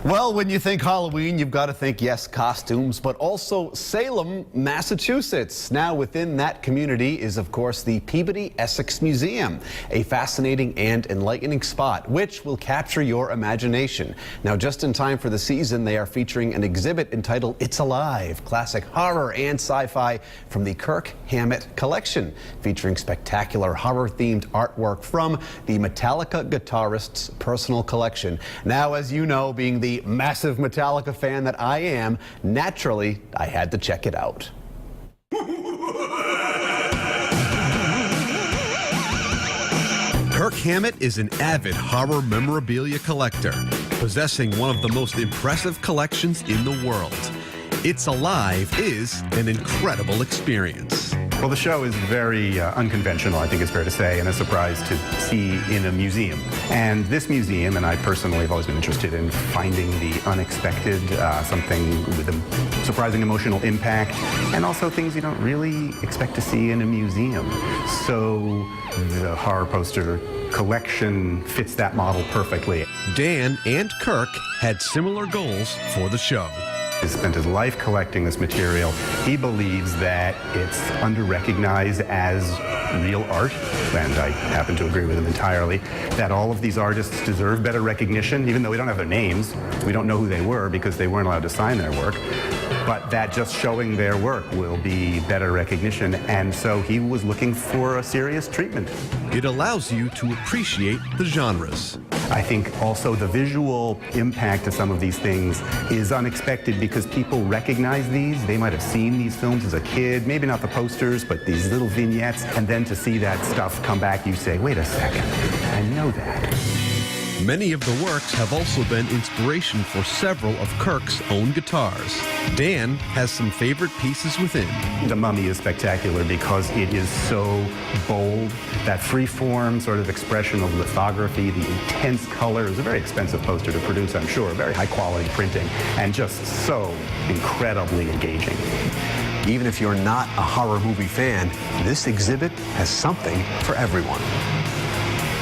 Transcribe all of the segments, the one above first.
Well, when you think Halloween, you've got to think, yes, costumes, but also Salem, Massachusetts. Now, within that community is, of course, the Peabody Essex Museum, a fascinating and enlightening spot, which will capture your imagination. Now, just in time for the season, they are featuring an exhibit entitled It's Alive, classic horror and sci-fi from the Kirk Hammett Collection, featuring spectacular horror-themed artwork from the Metallica guitarist's personal collection. Now, as you know, being the massive Metallica fan that I am, naturally, I had to check it out. Kirk Hammett is an avid horror memorabilia collector, possessing one of the most impressive collections in the world. It's Alive is an incredible experience. Well, the show is very unconventional, I think it's fair to say, and a surprise to see in a museum. And this museum, and I personally have always been interested in finding the unexpected, something with a surprising emotional impact, and also things you don't really expect to see in a museum. So the horror poster collection fits that model perfectly. Dan and Kirk had similar goals for the show. He spent his life collecting this material. He believes that it's under-recognized as real art, and I happen to agree with him entirely, that all of these artists deserve better recognition, even though we don't have their names. We don't know who they were because they weren't allowed to sign their work. But that just showing their work will be better recognition, and so he was looking for a serious treatment. It allows you to appreciate the genres. I think also the visual impact of some of these things is unexpected because people recognize these. They might have seen these films as a kid, maybe not the posters, but these little vignettes, and then to see that stuff come back, you say, wait a second, I know that. Many of the works have also been inspiration for several of Kirk's own guitars. Dan has some favorite pieces within. The Mummy is spectacular because it is so bold. That free-form sort of expression of lithography, the intense color. It was a very expensive poster to produce, I'm sure. Very high-quality printing, and just so incredibly engaging. Even if you're not a horror movie fan, this exhibit has something for everyone.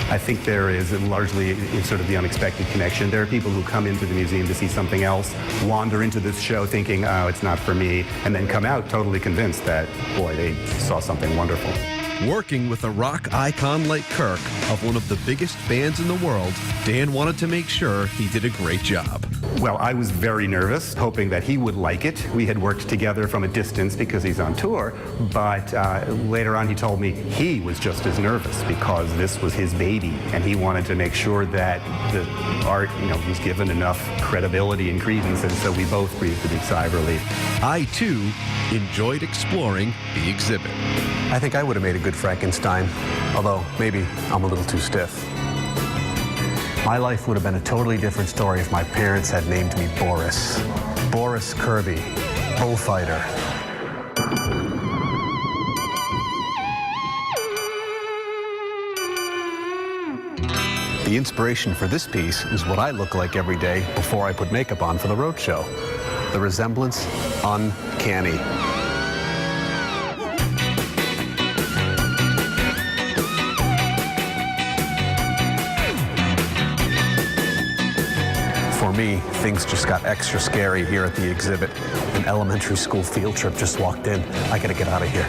I think there is largely sort of the unexpected connection. There are people who come into the museum to see something else, wander into this show thinking, oh, it's not for me, and then come out totally convinced that, boy, they saw something wonderful. Working with a rock icon like Kirk, of one of the biggest bands in the world, Dan wanted to make sure he did a great job. Well, I was very nervous, hoping that he would like it. We had worked together from a distance because he's on tour, but later on he told me he was just as nervous because this was his baby, and he wanted to make sure that the art, was given enough credibility and credence, and so we both breathed a big sigh of relief. I, too, enjoyed exploring the exhibit. I think I would have made a good Frankenstein, although maybe I'm a little too stiff. My life would have been a totally different story if my parents had named me Boris. Boris Kirby, bullfighter. The inspiration for this piece is what I look like every day before I put makeup on for the RHODE Show. The resemblance, uncanny. For me, things just got extra scary here at the exhibit. An elementary school field trip just walked in. I gotta get out of here.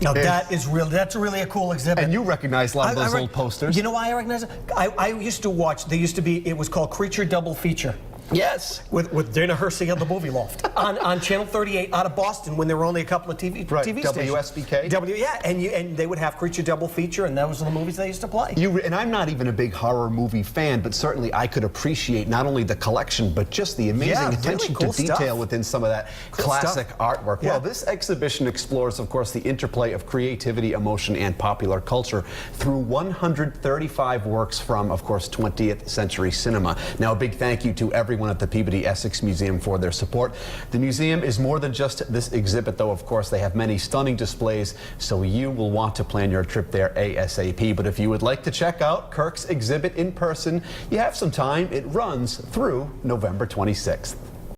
Now that is real. That's really a cool exhibit. And you recognize a lot of those old posters. You know why I recognize it? I used to watch. There used to be. It was called Creature Double Feature. Yes. With Dana Hersey on the Movie Loft on Channel 38 out of Boston when there were only a couple of TV stations. WSBK. Yeah, and they would have Creature Double Feature, and those are the movies they used to play. And I'm not even a big horror movie fan, but certainly I could appreciate not only the collection, but just the amazing attention to detail within some of that classic artwork. Yeah. Well, this exhibition explores, of course, the interplay of creativity, emotion, and popular culture through 135 works from, of course, 20th century cinema. Now, a big thank you to everyone at the Peabody Essex Museum for their support. The museum is more than just this exhibit, though. Of course, they have many stunning displays, so you will want to plan your trip there ASAP. But if you would like to check out Kirk's exhibit in person, you have some time. It runs through November 26th.